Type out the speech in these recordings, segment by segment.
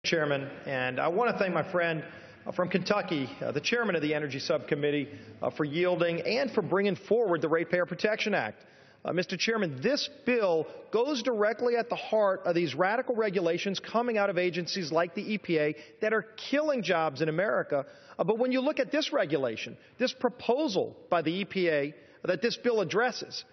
Chairman, and I want to thank my friend from Kentucky, the chairman of the Energy Subcommittee, for yielding and for bringing forward the Ratepayer Protection Act. Mr. Chairman, this bill goes directly at the heart of these radical regulations coming out of agencies like the EPA that are killing jobs in America. But when you look at this regulation, this proposal by the EPA that this bill addresses,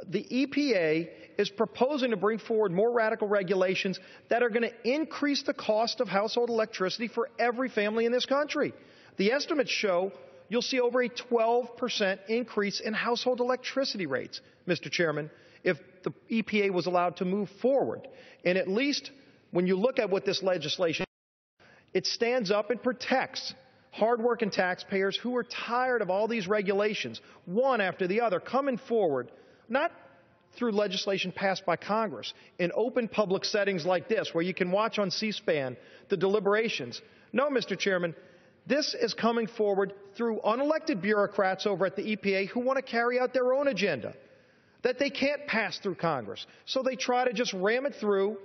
the EPA is proposing to bring forward more radical regulations that are going to increase the cost of household electricity for every family in this country. The estimates show you'll see over a 12% increase in household electricity rates, Mr. Chairman, if the EPA was allowed to move forward. And at least when you look at what this legislation, it stands up and protects hardworking taxpayers who are tired of all these regulations, one after the other, coming forward, not through legislation passed by Congress, in open public settings like this, where you can watch on C-SPAN the deliberations. No, Mr. Chairman, this is coming forward through unelected bureaucrats over at the EPA who want to carry out their own agenda that they can't pass through Congress. So they try to just ram it through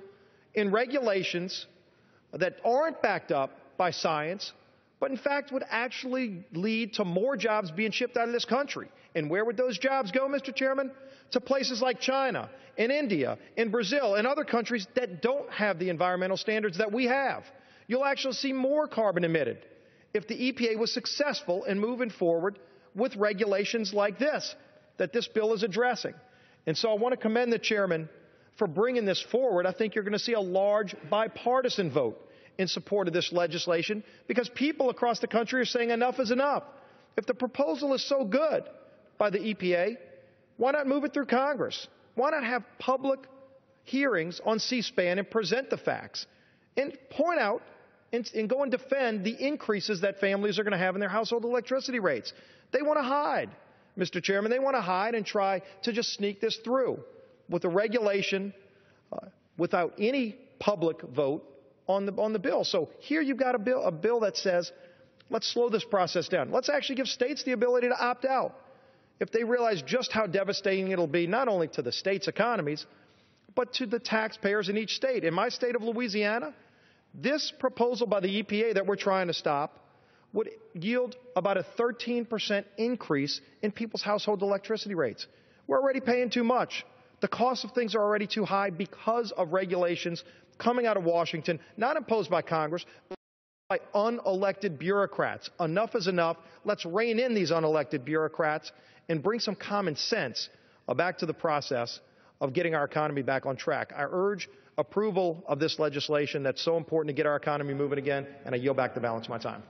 in regulations that aren't backed up by science, but in fact would actually lead to more jobs being shipped out of this country. And where would those jobs go, Mr. Chairman? To places like China and India and Brazil and other countries that don't have the environmental standards that we have. You'll actually see more carbon emitted if the EPA was successful in moving forward with regulations like this that this bill is addressing. And so I want to commend the chairman for bringing this forward. I think you're going to see a large bipartisan vote in support of this legislation because people across the country are saying enough is enough. If the proposal is so good by the EPA, why not move it through Congress? Why not have public hearings on C-SPAN and present the facts and point out and go and defend the increases that families are going to have in their household electricity rates? They want to hide, Mr. Chairman. They want to hide and try to just sneak this through with a regulation without any public vote on the bill. So here you've got a bill that says, let's slow this process down. Let's actually give states the ability to opt out if they realize just how devastating it'll be, not only to the states' economies, but to the taxpayers in each state. In my state of Louisiana, this proposal by the EPA that we're trying to stop would yield about a 13% increase in people's household electricity rates. We're already paying too much. The cost of things are already too high because of regulations coming out of Washington, not imposed by Congress, but by unelected bureaucrats. Enough is enough. Let's rein in these unelected bureaucrats and bring some common sense back to the process of getting our economy back on track. I urge approval of this legislation that's so important to get our economy moving again, and I yield back the balance of my time.